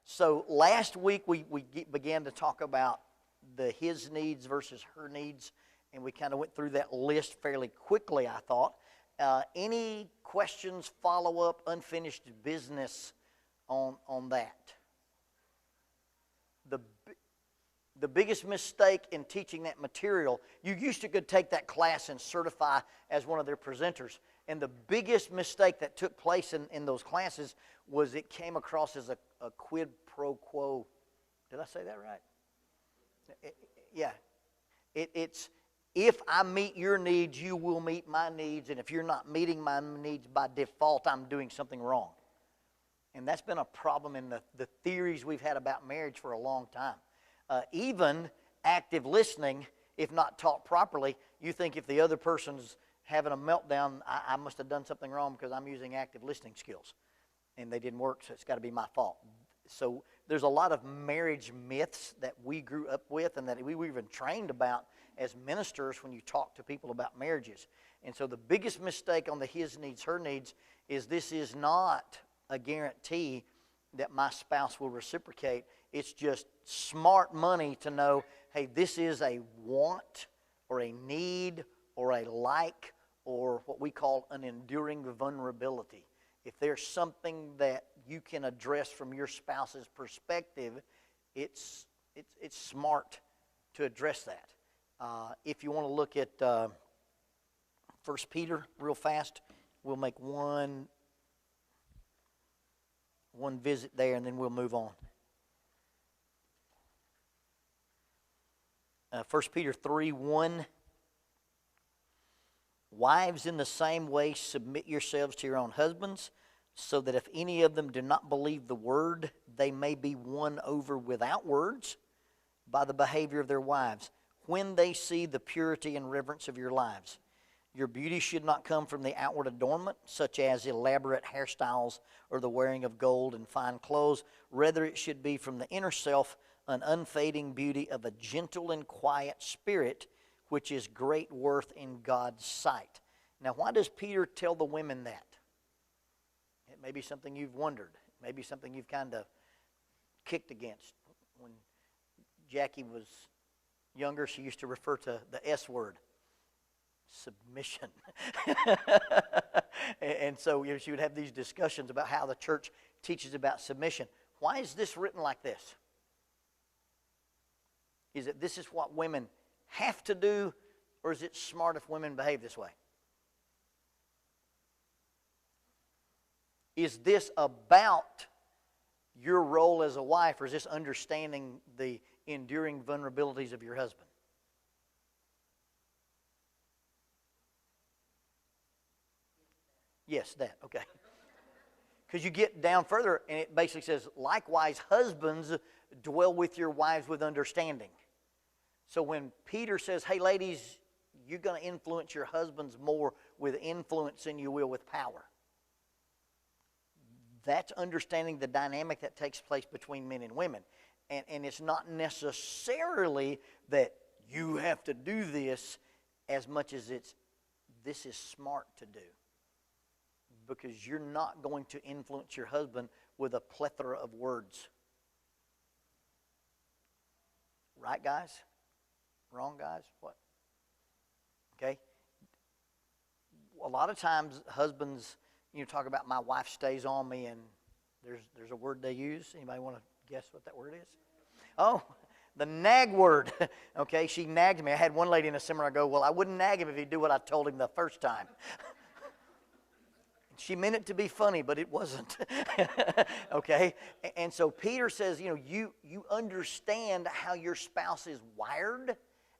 So last week we began to talk about the his needs versus her needs, and we kind of went through that list fairly quickly, I thought. Any questions, follow-up, unfinished business on that? The biggest mistake in teaching that material, you used to could take that class and certify as one of their presenters. And the biggest mistake that took place in those classes was it came across as a quid pro quo. Did I say that right? It's if I meet your needs, you will meet my needs. And if you're not meeting my needs by default, I'm doing something wrong. And that's been a problem in the theories we've had about marriage for a long time. Even active listening, if not taught properly, you think if the other person's having a meltdown, I must have done something wrong because I'm using active listening skills. And they didn't work, so it's got to be my fault. So there's a lot of marriage myths that we grew up with and that we were even trained about as ministers when you talk to people about marriages. And so the biggest mistake on the his needs, her needs, is this is not a guarantee that my spouse will reciprocate. It's just smart money to know, hey, this is a want or a need or a like or what we call an enduring vulnerability. If there's something that you can address from your spouse's perspective, it's smart to address that. If you want to look at 1 Peter real fast, we'll make one visit there and then we'll move on. 1 Peter 3:1. Wives, in the same way, submit yourselves to your own husbands, so that if any of them do not believe the word, they may be won over without words by the behavior of their wives, when they see the purity and reverence of your lives. Your beauty should not come from the outward adornment, such as elaborate hairstyles or the wearing of gold and fine clothes. Rather, it should be from the inner self, an unfading beauty of a gentle and quiet spirit, which is great worth in God's sight. Now, why does Peter tell the women that? It may be something you've wondered. It may be something you've kind of kicked against. When Jackie was younger, she used to refer to the S word, submission. And so she would have these discussions about how the church teaches about submission. Why is this written like this? Is it this is what women have to do, or is it smart if women behave this way? Is this about your role as a wife, or is this understanding the enduring vulnerabilities of your husband? Yes, that, okay. Because you get down further, and it basically says, likewise, husbands, dwell with your wives with understanding. So when Peter says, hey, ladies, you're going to influence your husbands more with influence than you will with power. That's understanding the dynamic that takes place between men and women. And it's not necessarily that you have to do this as much as this is smart to do. Because you're not going to influence your husband with a plethora of words. Right, guys? Wrong, guys? What? Okay? A lot of times, husbands, talk about my wife stays on me, and there's a word they use. Anybody want to guess what that word is? Oh, the nag word. Okay, she nagged me. I had one lady in a seminar go, well, I wouldn't nag him if he'd do what I told him the first time. She meant it to be funny, but it wasn't. Okay? And so Peter says, you understand how your spouse is wired,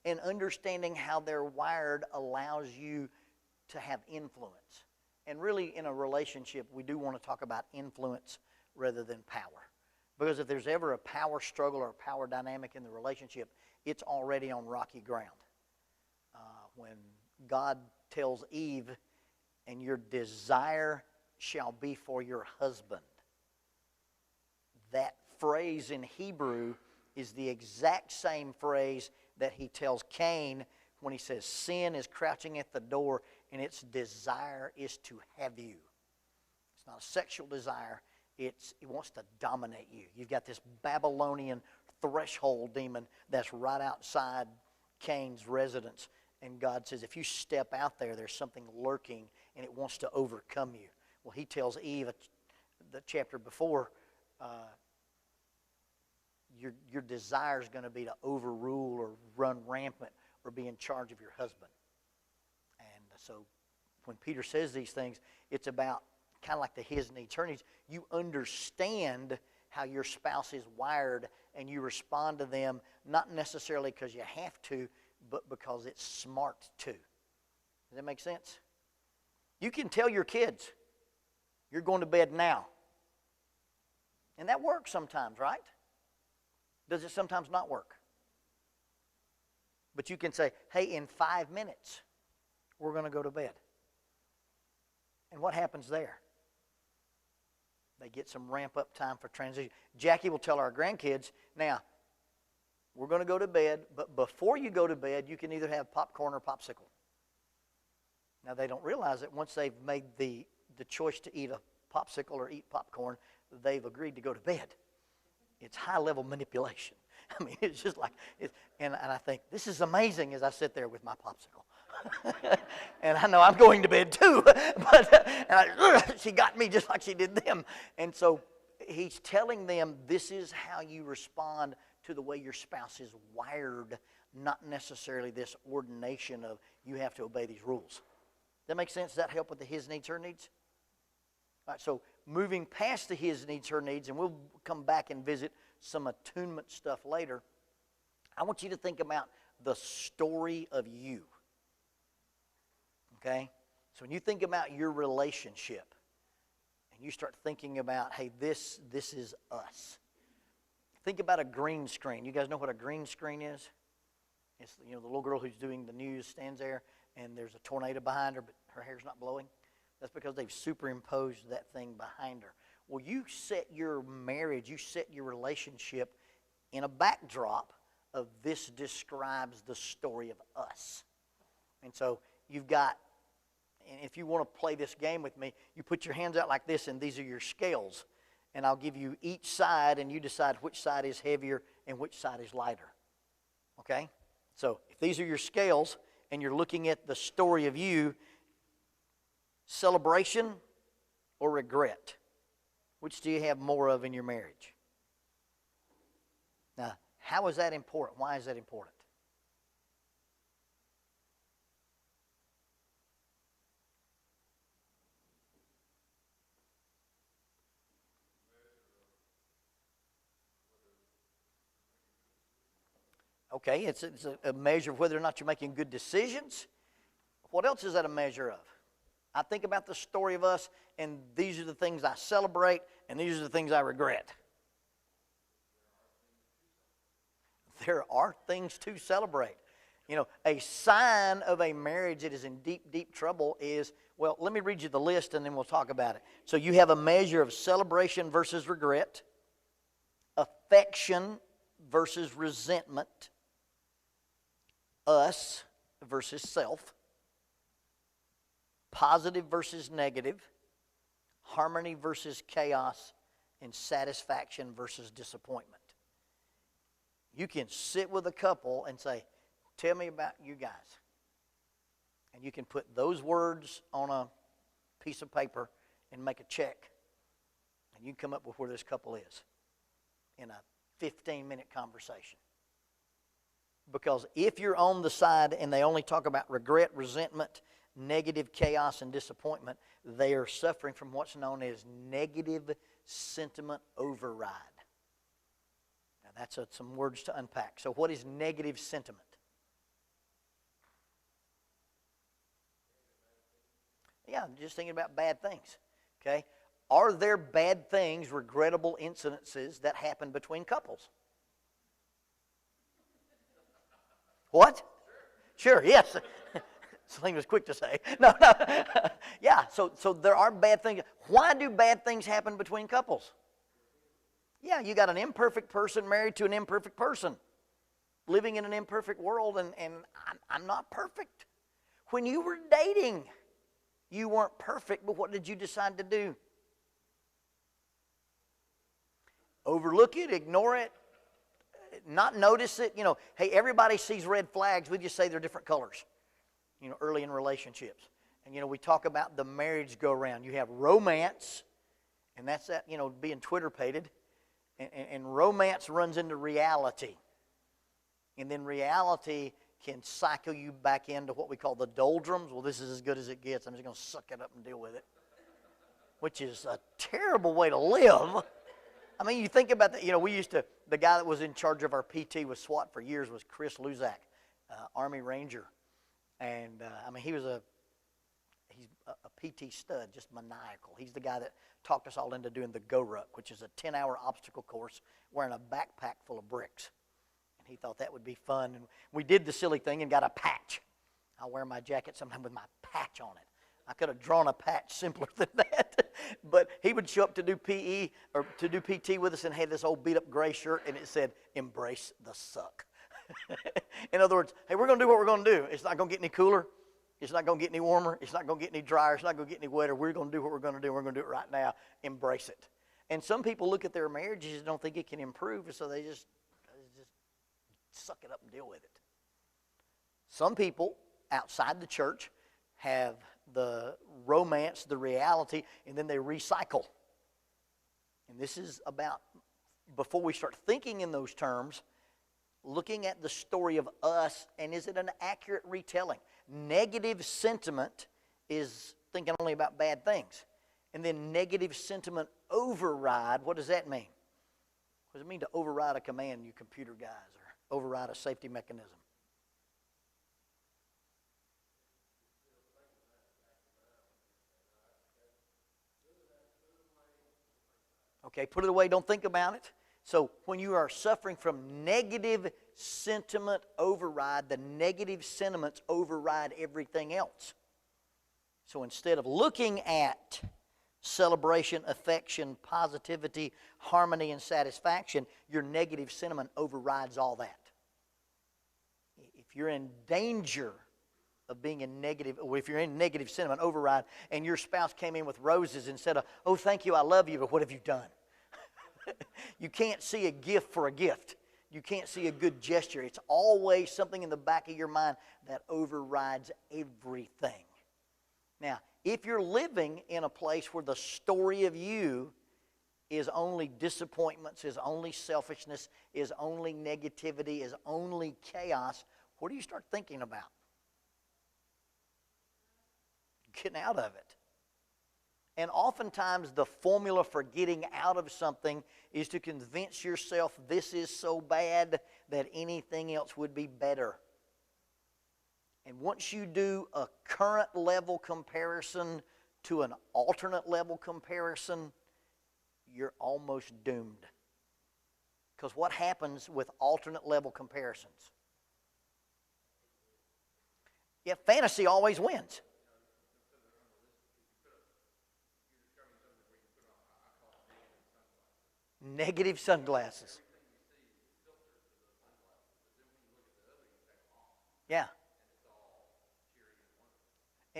and understanding how they're wired allows you to have influence. And really, in a relationship, we do want to talk about influence rather than power. Because if there's ever a power struggle or a power dynamic in the relationship, it's already on rocky ground. When God tells Eve, and your desire shall be for your husband. That phrase in Hebrew is the exact same phrase that he tells Cain when he says, sin is crouching at the door and its desire is to have you. It's not a sexual desire, It wants to dominate you. You've got this Babylonian threshold demon that's right outside Cain's residence. And God says, if you step out there, there's something lurking, and it wants to overcome you. Well, he tells Eve, the chapter before, your desire is going to be to overrule or run rampant or be in charge of your husband. And so when Peter says these things, it's about kind of like the his needs, her needs. You understand how your spouse is wired, and you respond to them not necessarily because you have to, but because it's smart to. Does that make sense? You can tell your kids, you're going to bed now. And that works sometimes, right? Does it sometimes not work? But you can say, hey, in 5 minutes, we're going to go to bed. And what happens there? They get some ramp-up time for transition. Jackie will tell our grandkids, now, we're going to go to bed, but before you go to bed, you can either have popcorn or popsicle. Now, they don't realize that once they've made the choice to eat a popsicle or eat popcorn, they've agreed to go to bed. It's high-level manipulation. I mean, it's just like, and I think, this is amazing as I sit there with my popsicle. And I know I'm going to bed too, but she got me just like she did them. And so he's telling them this is how you respond to the way your spouse is wired, not necessarily this ordination of you have to obey these rules. Does that make sense? Does that help with the his needs, her needs? All right, so moving past the his needs, her needs, and we'll come back and visit some attunement stuff later, I want you to think about the story of you. Okay? So when you think about your relationship, and you start thinking about, hey, this is us. Think about a green screen. You guys know what a green screen is? It's, the little girl who's doing the news stands there, and there's a tornado behind her, but her hair's not blowing. That's because they've superimposed that thing behind her. Well, you set your marriage, you set your relationship in a backdrop of this describes the story of us. And so you've got, and if you want to play this game with me, you put your hands out like this, and these are your scales. And I'll give you each side, and you decide which side is heavier and which side is lighter. Okay? So if these are your scales, and you're looking at the story of you, celebration or regret? Which do you have more of in your marriage? Now, how is that important? Why is that important? Okay, it's a measure of whether or not you're making good decisions. What else is that a measure of? I think about the story of us, and these are the things I celebrate, and these are the things I regret. There are things to celebrate. A sign of a marriage that is in deep, deep trouble is, well, let me read you the list, and then we'll talk about it. So you have a measure of celebration versus regret, affection versus resentment, us versus self, positive versus negative, harmony versus chaos, and satisfaction versus disappointment. You can sit with a couple and say, tell me about you guys. And you can put those words on a piece of paper and make a check. And you can come up with where this couple is in a 15-minute conversation. Because if you're on the side and they only talk about regret, resentment, negative chaos, and disappointment, they are suffering from what's known as negative sentiment override. Now that's some words to unpack. So what is negative sentiment? Yeah, just thinking about bad things. Okay? Are there bad things, regrettable incidences that happen between couples? What? Sure, yes. Celine was quick to say. No. Yeah, so there are bad things. Why do bad things happen between couples? Yeah, you got an imperfect person married to an imperfect person, living in an imperfect world, and I'm not perfect. When you were dating, you weren't perfect, but what did you decide to do? Overlook it, ignore it, not notice it. You know, hey, everybody sees red flags. We just say they're different colors, you know, early in relationships. And, you know, we talk about the marriage go-around. You have romance, and that's that, you know, being Twitter-pated. And romance runs into reality. And then reality can cycle you back into what we call the doldrums. Well, this is as good as it gets. I'm just going to suck it up and deal with it. Which is a terrible way to live. I mean, you think about that. You know, the guy that was in charge of our PT with SWAT for years was Chris Luzak, Army Ranger. And, I mean, he's a PT stud, just maniacal. He's the guy that talked us all into doing the Go Ruck, which is a 10-hour obstacle course wearing a backpack full of bricks. And he thought that would be fun. And we did the silly thing and got a patch. I wear my jacket sometimes with my patch on it. I could have drawn a patch simpler than that. But he would show up to do PE or to do PT with us and had this old beat-up gray shirt, and it said, "Embrace the suck." In other words, hey, we're going to do what we're going to do. It's not going to get any cooler. It's not going to get any warmer. It's not going to get any drier. It's not going to get any wetter. We're going to do what we're going to do. We're going to do it right now. Embrace it. And some people look at their marriages and don't think it can improve, so they just suck it up and deal with it. Some people outside the church have the romance, the reality, and then they recycle. And this is about, before we start thinking in those terms, looking at the story of us, and is it an accurate retelling? Negative sentiment is thinking only about bad things. And then negative sentiment override, what does that mean? What does it mean to override a command, you computer guys, or override a safety mechanism? Okay, put it away, don't think about it. So when you are suffering from negative sentiment override, the negative sentiments override everything else. So instead of looking at celebration, affection, positivity, harmony, and satisfaction, your negative sentiment overrides all that. If you're in danger of being in negative, or if you're in negative sentiment override, and your spouse came in with roses instead of, "Oh, thank you, I love you," but what have you done? You can't see a gift for a gift. You can't see a good gesture. It's always something in the back of your mind that overrides everything. Now, if you're living in a place where the story of you is only disappointments, is only selfishness, is only negativity, is only chaos, what do you start thinking about? Getting out of it. And oftentimes the formula for getting out of something is to convince yourself this is so bad that anything else would be better. And once you do a current level comparison to an alternate level comparison, you're almost doomed. Because what happens with alternate level comparisons? Yeah, fantasy always wins. Negative sunglasses. Yeah.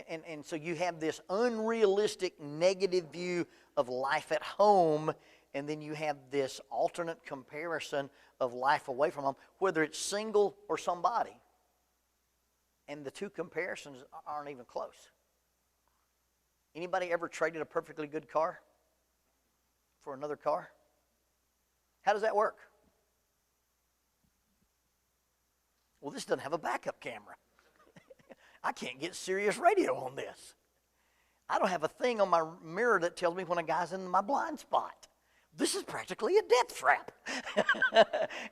And so you have this unrealistic negative view of life at home, and then you have this alternate comparison of life away from home, whether it's single or somebody. And the two comparisons aren't even close. Anybody ever traded a perfectly good car for another car? How does that work? Well, this doesn't have a backup camera. I can't get Sirius radio on this. I don't have a thing on my mirror that tells me when a guy's in my blind spot. This is practically a death trap.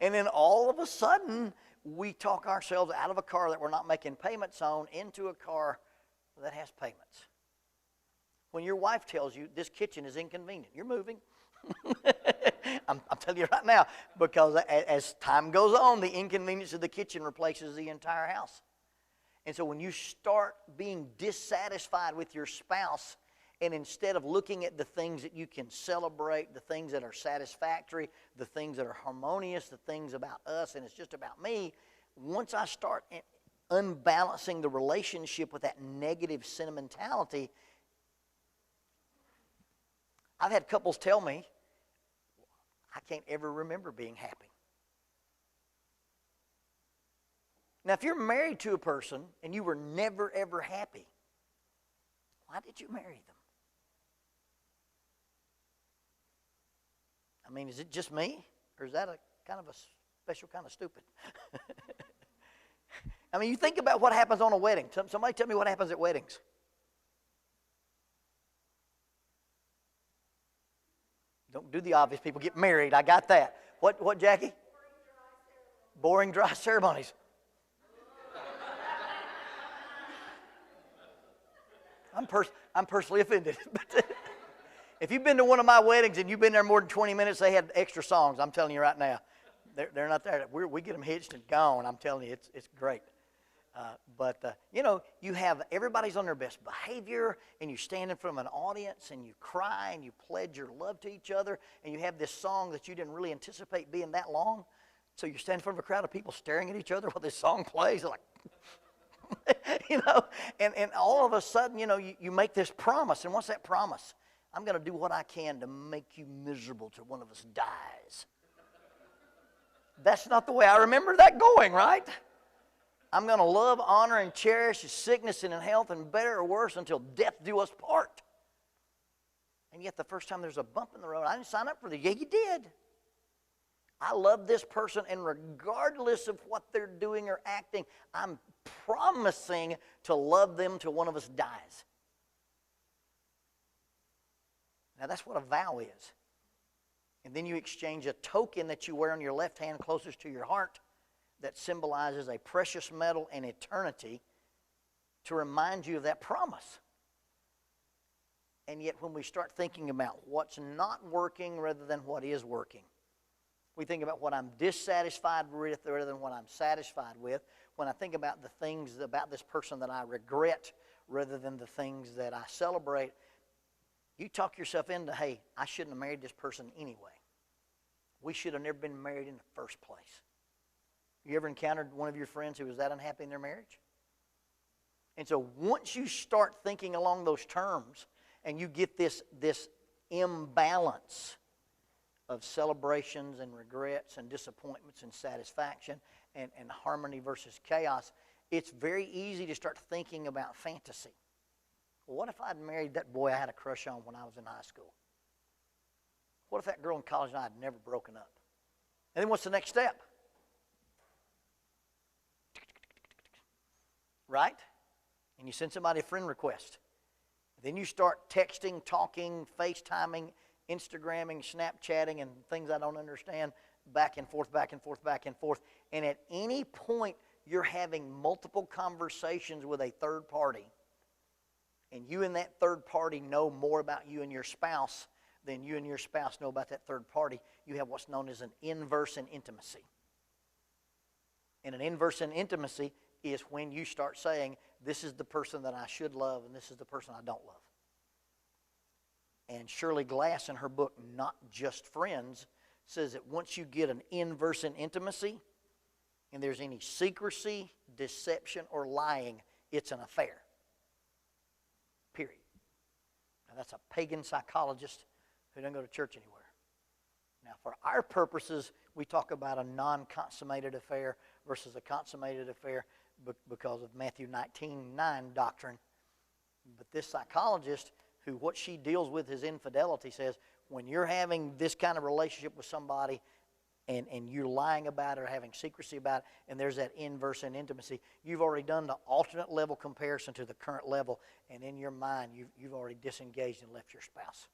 And then all of a sudden, we talk ourselves out of a car that we're not making payments on into a car that has payments. When your wife tells you this kitchen is inconvenient, you're moving. I'm telling you right now, because as time goes on, the inconvenience of the kitchen replaces the entire house. And so when you start being dissatisfied with your spouse, and instead of looking at the things that you can celebrate, the things that are satisfactory, the things that are harmonious, the things about us, and it's just about me, once I start unbalancing the relationship with that negative sentimentality, I've had couples tell me, I can't ever remember being happy. Now, if you're married to a person and you were never, ever happy, why did you marry them? I mean, is it just me? Or is that a kind of a special kind of stupid? I mean, you think about what happens on a wedding. Somebody tell me what happens at weddings. Don't do the obvious. People get married. I got that. What, Jackie? Boring, dry ceremonies. I'm personally offended. But if you've been to one of my weddings and you've been there more than 20 minutes, they had extra songs. I'm telling you right now. They're not there. We get them hitched and gone. I'm telling you, it's great. You have everybody's on their best behavior, and you stand in front of an audience, and you cry, and you pledge your love to each other, and you have this song that you didn't really anticipate being that long. So you stand in front of a crowd of people staring at each other while this song plays. They're like, and all of a sudden, you make this promise. And what's that promise? I'm going to do what I can to make you miserable till one of us dies. That's not the way I remember that going, right? I'm going to love, honor, and cherish sickness and in health, and better or worse until death do us part. And yet the first time there's a bump in the road, I didn't sign up for this. Yeah, you did. I love this person, and regardless of what they're doing or acting, I'm promising to love them till one of us dies. Now that's what a vow is. And then you exchange a token that you wear on your left hand closest to your heart that symbolizes a precious metal and eternity to remind you of that promise. And yet when we start thinking about what's not working rather than what is working, we think about what I'm dissatisfied with rather than what I'm satisfied with. When I think about the things about this person that I regret rather than the things that I celebrate, you talk yourself into, hey, I shouldn't have married this person anyway. We should have never been married in the first place. You ever encountered one of your friends who was that unhappy in their marriage? And so once you start thinking along those terms and you get this imbalance of celebrations and regrets and disappointments and satisfaction and harmony versus chaos, it's very easy to start thinking about fantasy. Well, what if I'd married that boy I had a crush on when I was in high school? What if that girl in college and I had never broken up? And then what's the next step? Right? And you send somebody a friend request. Then you start texting, talking, FaceTiming, Instagramming, Snapchatting, and things I don't understand, back and forth, back and forth, back and forth. And at any point, you're having multiple conversations with a third party, and you and that third party know more about you and your spouse than you and your spouse know about that third party. You have what's known as an inverse in intimacy. And an inverse in intimacy is when you start saying, this is the person that I should love, and this is the person I don't love. And Shirley Glass, in her book, Not Just Friends, says that once you get an inverse in intimacy, and there's any secrecy, deception, or lying, it's an affair. Period. Now, that's a pagan psychologist who doesn't go to church anywhere. Now, for our purposes, we talk about a non-consummated affair versus a consummated affair because of Matthew 19:9 doctrine. But this psychologist, who what she deals with is infidelity, says when you're having this kind of relationship with somebody and you're lying about it or having secrecy about it, and there's that inverse in intimacy, you've already done the alternate level comparison to the current level, and in your mind, you've already disengaged and left your spouse.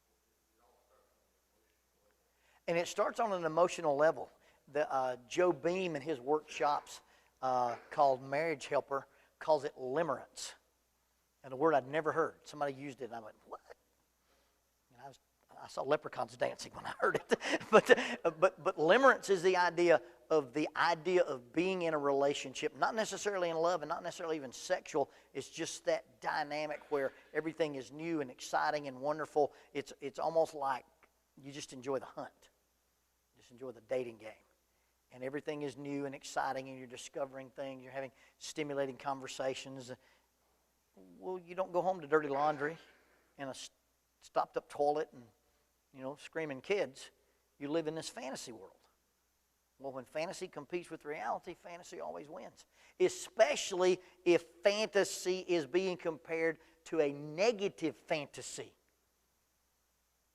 And it starts on an emotional level. Joe Beam in his workshops called Marriage Helper calls it limerence. And a word I'd never heard. Somebody used it, and I went, what? And I saw leprechauns dancing when I heard it. But limerence is the idea of being in a relationship, not necessarily in love and not necessarily even sexual. It's just that dynamic where everything is new and exciting and wonderful. It's almost like you just enjoy the hunt. Just enjoy the dating game. And everything is new and exciting, and you're discovering things. You're having stimulating conversations. Well, you don't go home to dirty laundry and a stopped-up toilet and, screaming kids. You live in this fantasy world. Well, when fantasy competes with reality, fantasy always wins. Especially if fantasy is being compared to a negative fantasy.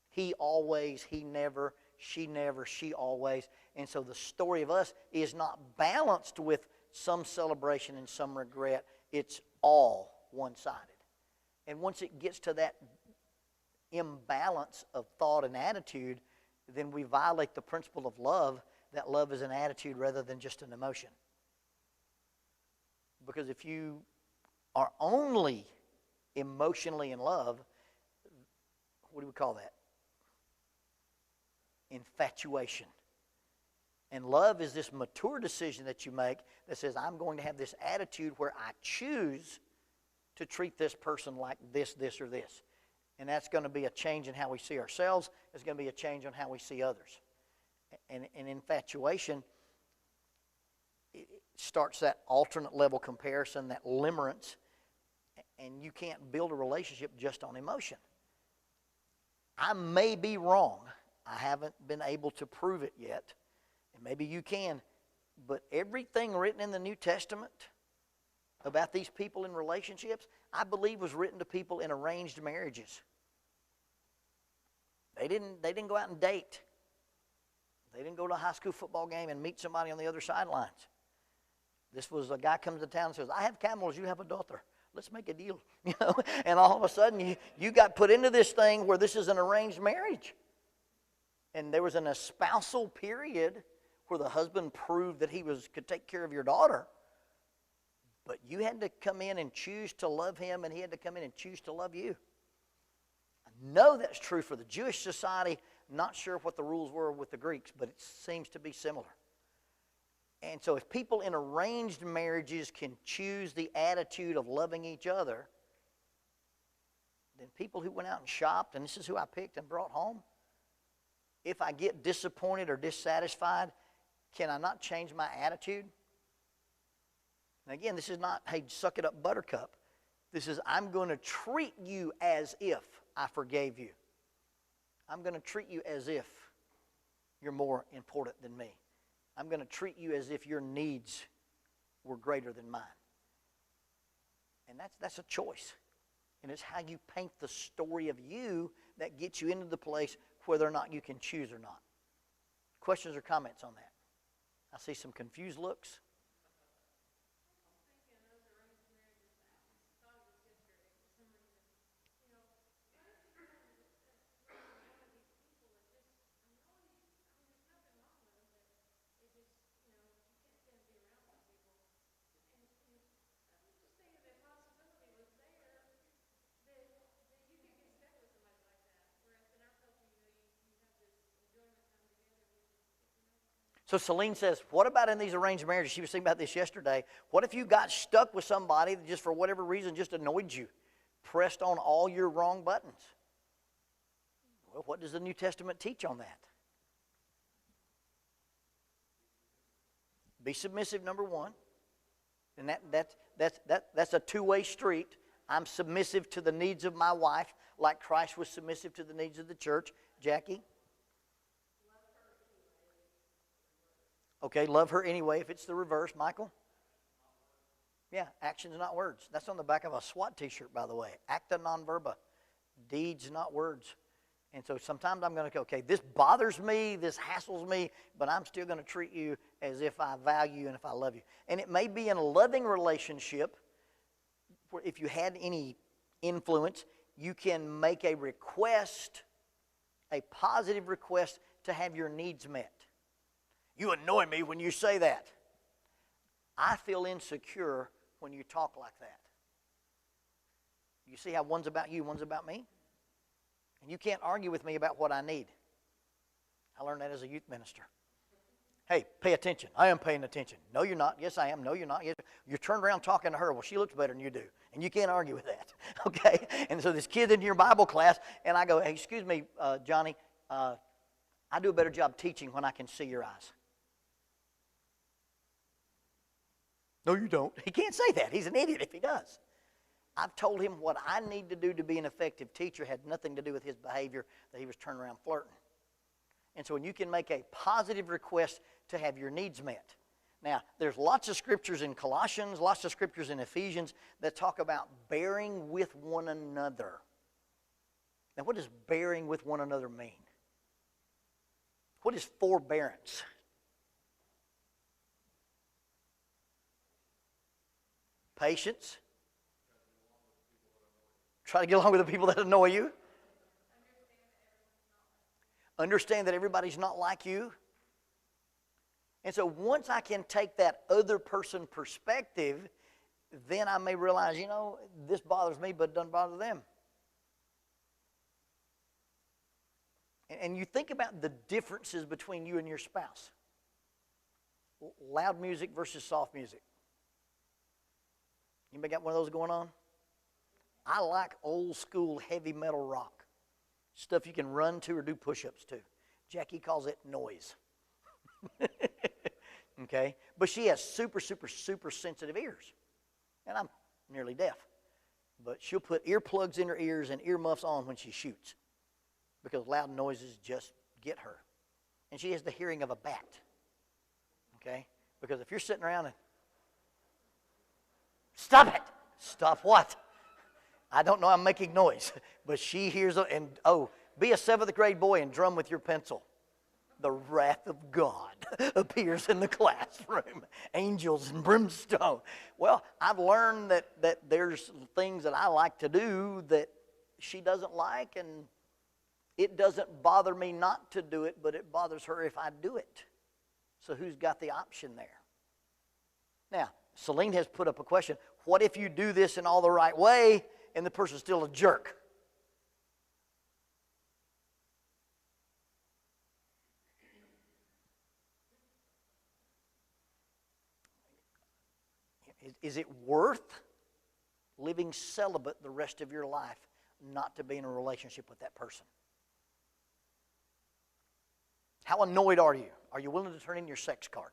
He always, he never, she always. And so the story of us is not balanced with some celebration and some regret. It's all one-sided. And once it gets to that imbalance of thought and attitude, then we violate the principle of love, that love is an attitude rather than just an emotion. Because if you are only emotionally in love, what do we call that? Infatuation. And love is this mature decision that you make that says, I'm going to have this attitude where I choose to treat this person like this, this, or this. And that's going to be a change in how we see ourselves. It's going to be a change on how we see others. And infatuation, it starts that alternate level comparison, that limerence, and you can't build a relationship just on emotion. I may be wrong. I haven't been able to prove it yet. And maybe you can. But everything written in the New Testament about these people in relationships, I believe was written to people in arranged marriages. They didn't go out and date. They didn't go to a high school football game and meet somebody on the other sidelines. This was a guy comes to town and says, I have camels, you have a daughter. Let's make a deal. You know? And all of a sudden you got put into this thing where this is an arranged marriage. And there was an espousal period where the husband proved that he could take care of your daughter. But you had to come in and choose to love him, and he had to come in and choose to love you. I know that's true for the Jewish society. Not sure what the rules were with the Greeks, but it seems to be similar. And so if people in arranged marriages can choose the attitude of loving each other, then people who went out and shopped, and this is who I picked and brought home, if I get disappointed or dissatisfied, can I not change my attitude? And again, this is not, hey, suck it up, buttercup. This is, I'm going to treat you as if I forgave you. I'm going to treat you as if you're more important than me. I'm going to treat you as if your needs were greater than mine. And that's a choice. And it's how you paint the story of you that gets you into the place whether or not you can choose or not. Questions or comments on that? I see some confused looks. So Celine says, what about in these arranged marriages? She was thinking about this yesterday. What if you got stuck with somebody that just for whatever reason just annoyed you, pressed on all your wrong buttons? Well, what does the New Testament teach on that? Be submissive, number one. And that's a two-way street. I'm submissive to the needs of my wife like Christ was submissive to the needs of the church. Jackie? Okay, love her anyway if it's the reverse. Michael? Yeah, actions, not words. That's on the back of a SWAT t-shirt, by the way. Acta non verba. Deeds, not words. And so sometimes I'm going to go, okay, this bothers me, this hassles me, but I'm still going to treat you as if I value you and if I love you. And it may be in a loving relationship where if you had any influence, you can make a request, a positive request to have your needs met. You annoy me when you say that. I feel insecure when you talk like that. You see how one's about you, one's about me? And you can't argue with me about what I need. I learned that as a youth minister. Hey, pay attention. I am paying attention. No, you're not. Yes, I am. No, you're not. Yes. You're turned around talking to her. Well, she looks better than you do. And you can't argue with that. Okay? And so this kid in your Bible class, and I go, hey, excuse me, Johnny, I do a better job teaching when I can see your eyes. No, you don't. He can't say that. He's an idiot if he does. I've told him what I need to do to be an effective teacher had nothing to do with his behavior, that he was turning around flirting. And so when you can make a positive request to have your needs met. Now, there's lots of scriptures in Colossians, lots of scriptures in Ephesians that talk about bearing with one another. Now, what does bearing with one another mean? What is forbearance? Patience. Try to get along with the people that annoy you. Understand that everybody's not like you. And so once I can take that other person perspective, then I may realize, this bothers me, but it doesn't bother them. And you think about the differences between you and your spouse. Loud music versus soft music. Anybody got one of those going on? I like old school heavy metal rock. Stuff you can run to or do push-ups to. Jackie calls it noise. Okay? But she has super, super, super sensitive ears. And I'm nearly deaf. But she'll put earplugs in her ears and earmuffs on when she shoots. Because loud noises just get her. And she has the hearing of a bat. Okay? Because if you're sitting around and... Stop it! Stop what? I don't know, I'm making noise. But she hears, be a 7th grade boy and drum with your pencil. The wrath of God appears in the classroom. Angels and brimstone. Well, I've learned that there's things that I like to do that she doesn't like, and it doesn't bother me not to do it, but it bothers her if I do it. So who's got the option there? Now, Celine has put up a question. What if you do this in all the right way and the person's still a jerk? Is it worth living celibate the rest of your life not to be in a relationship with that person? How annoyed are you? Are you willing to turn in your sex card?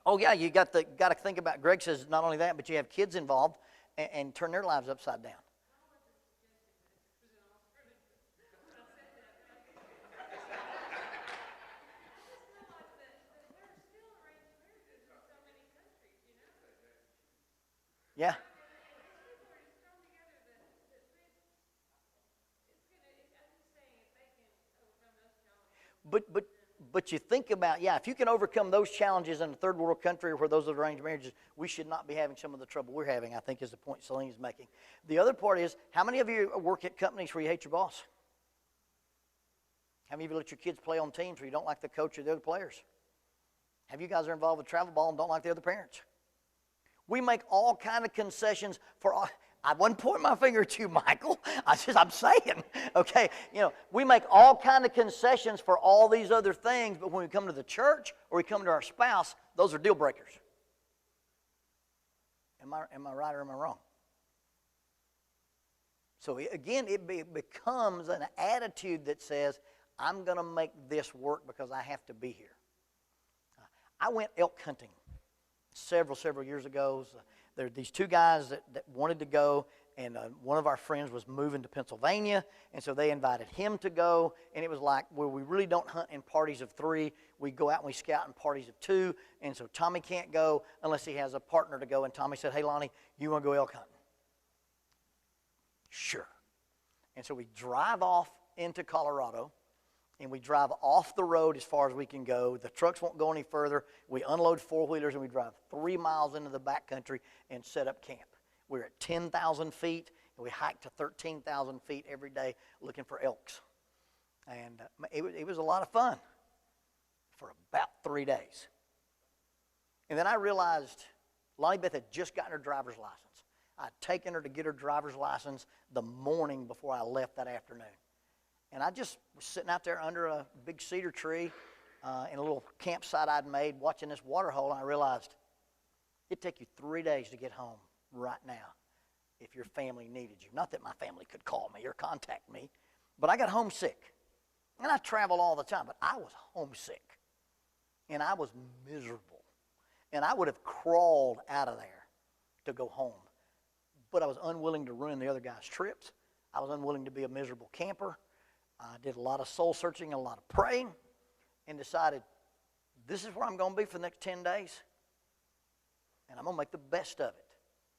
Oh yeah, you got to think about. Greg says not only that, but you have kids involved and turn their lives upside down. Yeah. But you think about, if you can overcome those challenges in a third world country where those are arranged marriages, we should not be having some of the trouble we're having, I think is the point Celine's making. The other part is, how many of you work at companies where you hate your boss? How many of you let your kids play on teams where you don't like the coach or the other players? Have you guys are involved with travel ball and don't like the other parents? We make all kind of concessions for all. I wasn't pointing my finger at you, Michael. I'm saying, okay, we make all kind of concessions for all these other things, but when we come to the church or we come to our spouse, those are deal breakers. Am I right or am I wrong? So again, it becomes an attitude that says, I'm going to make this work because I have to be here. I went elk hunting several years ago. There were these two guys that wanted to go, and one of our friends was moving to Pennsylvania, and so they invited him to go, and it was like, well, we really don't hunt in parties of 3. We go out and we scout in parties of 2, and so Tommy can't go unless he has a partner to go, and Tommy said, hey, Lonnie, you want to go elk hunting? Sure. And so we drive off into Colorado, and we drive off the road as far as we can go. The trucks won't go any further. We unload 4-wheelers, and we drive 3 miles into the backcountry and set up camp. We're at 10,000 feet, and we hike to 13,000 feet every day looking for elks. And it was a lot of fun for about 3 days. And then I realized Lonnie Beth had just gotten her driver's license. I'd taken her to get her driver's license the morning before I left that afternoon. And I just was sitting out there under a big cedar tree in a little campsite I'd made watching this water hole, and I realized it'd take you 3 days to get home right now if your family needed you. Not that my family could call me or contact me, but I got homesick. And I travel all the time, but I was homesick. And I was miserable. And I would have crawled out of there to go home. but I was unwilling to ruin the other guy's trips. I was unwilling to be a miserable camper. I did a lot of soul searching and a lot of praying and decided this is where I'm going to be for the next 10 days, and I'm going to make the best of it.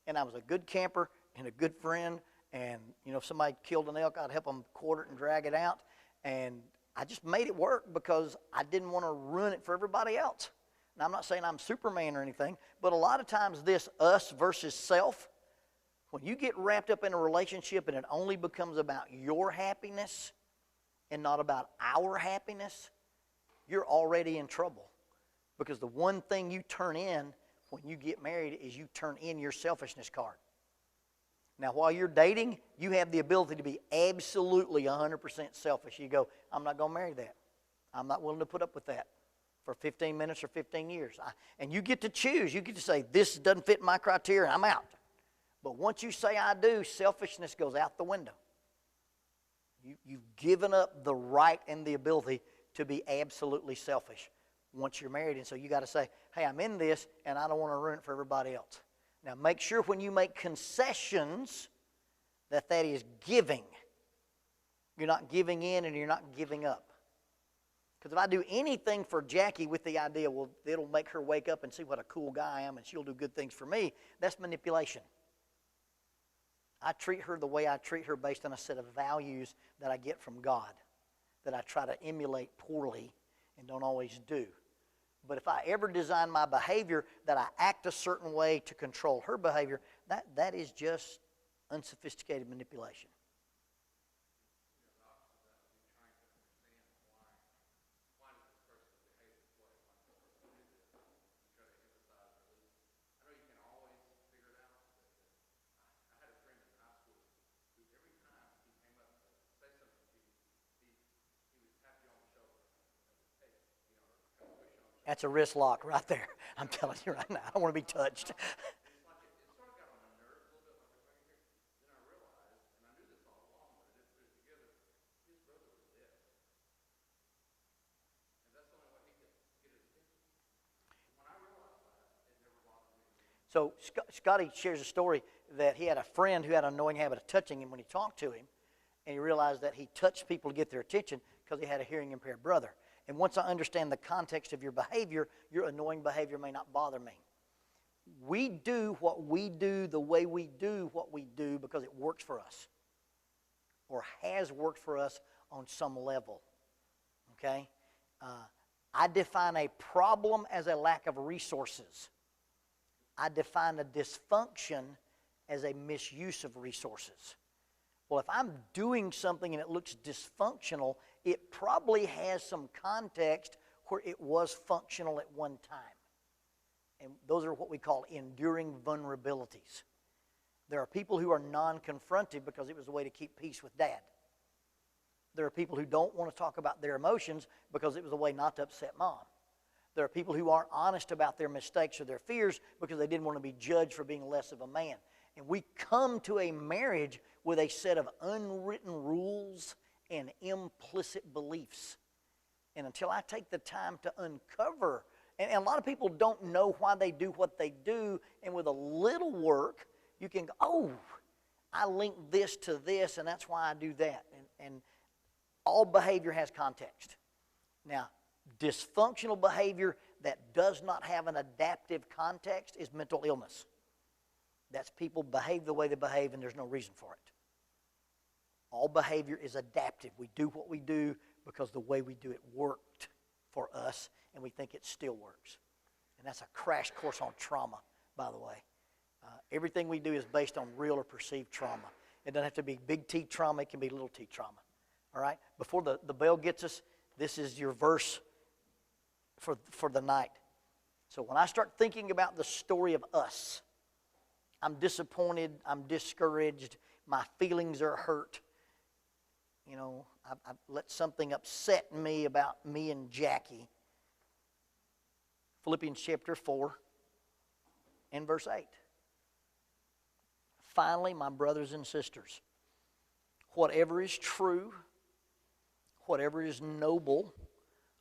And I was a good camper and a good friend, and, you know, if somebody killed an elk, I'd help them quarter it and drag it out, and I just made it work because I didn't want to ruin it for everybody else. Now, I'm not saying I'm Superman or anything, but a lot of times this us versus self, when you get wrapped up in a relationship and it only becomes about your happiness and not about our happiness, you're already in trouble. Because the one thing you turn in when you get married is you turn in your selfishness card. Now, while you're dating, you have the ability to be absolutely 100% selfish. You go, I'm not going to marry that. I'm not willing to put up with that for 15 minutes or 15 years. And you get to choose. You get to say, this doesn't fit my criteria, I'm out. But once you say I do, selfishness goes out the window. You've given up the right and the ability to be absolutely selfish once you're married. And so you got to say, hey, I'm in this, and I don't want to ruin it for everybody else. Now, make sure when you make concessions that is giving. You're not giving in and you're not giving up. Because if I do anything for Jackie with the idea, well, it'll make her wake up and see what a cool guy I am and she'll do good things for me, that's manipulation. I treat her the way I treat her based on a set of values that I get from God, that I try to emulate poorly and don't always do. But if I ever design my behavior that I act a certain way to control her behavior, that is just unsophisticated manipulation. That's a wrist lock right there. I'm telling you right now, I don't want to be touched. So Scotty shares a story that he had a friend who had an annoying habit of touching him when he talked to him, and he realized that he touched people to get their attention because he had a hearing impaired brother. And once I understand the context of your behavior, your annoying behavior may not bother me. We do what we do the way we do what we do because it works for us or has worked for us on some level. Okay? I define a problem as a lack of resources. I define a dysfunction as a misuse of resources. Well, if I'm doing something and it looks dysfunctional, it probably has some context where it was functional at one time. And those are what we call enduring vulnerabilities. There are people who are non-confrontive because it was a way to keep peace with Dad. There are people who don't want to talk about their emotions because it was a way not to upset Mom. There are people who aren't honest about their mistakes or their fears because they didn't want to be judged for being less of a man. And we come to a marriage with a set of unwritten rules and implicit beliefs. And until I take the time to uncover, and a lot of people don't know why they do what they do, and with a little work, you can go, oh, I link this to this, and that's why I do that. And all behavior has context. Now, dysfunctional behavior that does not have an adaptive context is mental illness. That's people behave the way they behave and there's no reason for it. All behavior is adaptive. We do what we do because the way we do it worked for us and we think it still works. And that's a crash course on trauma, by the way. Everything we do is based on real or perceived trauma. It doesn't have to be big T trauma. It can be little T trauma. All right? Before the bell gets us, this is your verse for the night. So when I start thinking about the story of us, I'm disappointed, I'm discouraged, my feelings are hurt. You know, I've let something upset me about me and Jackie. Philippians chapter 4 and verse 8. Finally, my brothers and sisters, whatever is true, whatever is noble,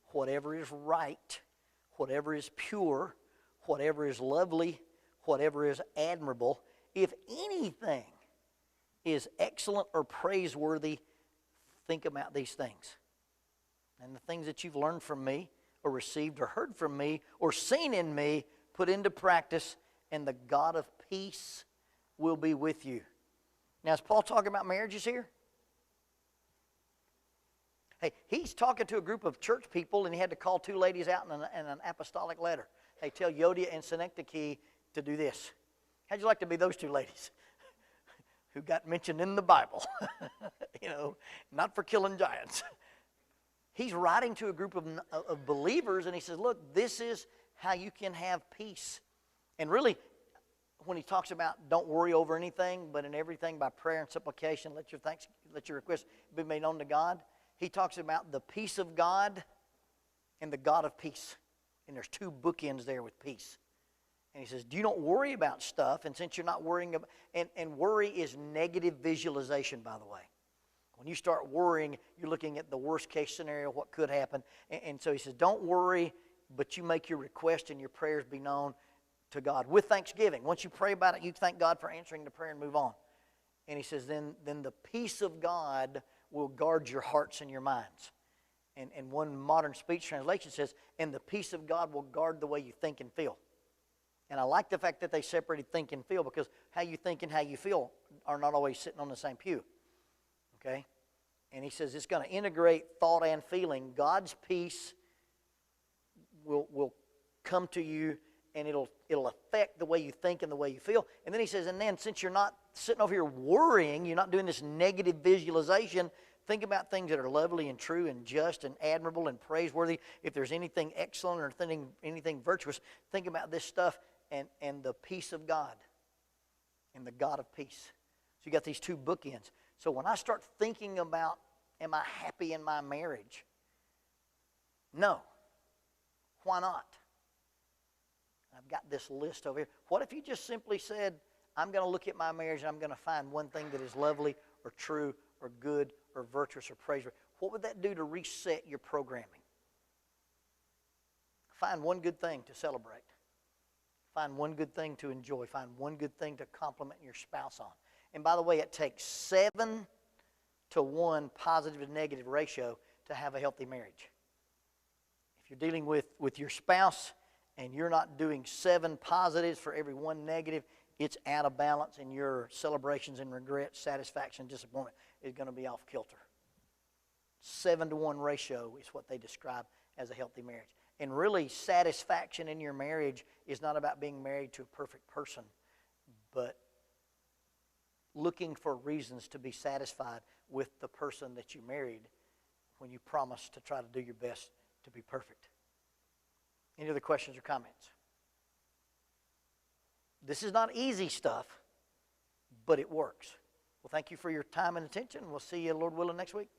whatever is right, whatever is pure, whatever is lovely, whatever is admirable, if anything is excellent or praiseworthy, think about these things. And the things that you've learned from me, or received, or heard from me, or seen in me, put into practice, and the God of peace will be with you. Now, is Paul talking about marriages here? Hey, he's talking to a group of church people, and he had to call two ladies out in an apostolic letter. Hey, tell Euodia and Synecdoche to do this. How'd you like to be those two ladies who got mentioned in the Bible? Not for killing giants. He's writing to a group of believers, and he says, look, this is how you can have peace. And really, when he talks about don't worry over anything, but in everything by prayer and supplication, let your requests be made known to God. He talks about the peace of God and the God of peace. And there's two bookends there with peace. And he says, you don't worry about stuff, and since you're not worrying about, and worry is negative visualization, by the way. When you start worrying, you're looking at the worst case scenario, what could happen. And so he says, don't worry, but you make your request and your prayers be known to God with thanksgiving. Once you pray about it, you thank God for answering the prayer and move on. And he says, then the peace of God will guard your hearts and your minds. And one modern speech translation says, and the peace of God will guard the way you think and feel. And I like the fact that they separated think and feel, because how you think and how you feel are not always sitting on the same pew. Okay? And he says it's going to integrate thought and feeling. God's peace will come to you, and it'll affect the way you think and the way you feel. And then he says, and then since you're not sitting over here worrying, you're not doing this negative visualization, think about things that are lovely and true and just and admirable and praiseworthy. If there's anything excellent or anything virtuous, think about this stuff and the peace of God and the God of peace. So you got these two bookends. So when I start thinking about, am I happy in my marriage? No. Why not? I've got this list over here. What if you just simply said, I'm going to look at my marriage and I'm going to find one thing that is lovely or true or good or virtuous or praiseworthy? What would that do to reset your programming? Find one good thing to celebrate. Find one good thing to enjoy. Find one good thing to compliment your spouse on. And by the way, it takes 7 to 1 positive to negative ratio to have a healthy marriage. If you're dealing with your spouse and you're not doing 7 positives for every 1 negative, it's out of balance, and your celebrations and regret, satisfaction, disappointment is going to be off kilter. 7 to 1 ratio is what they describe as a healthy marriage. And really, satisfaction in your marriage is not about being married to a perfect person, but looking for reasons to be satisfied with the person that you married when you promise to try to do your best to be perfect. Any other questions or comments? This is not easy stuff, but it works. Well, thank you for your time and attention. We'll see you, Lord willing, next week.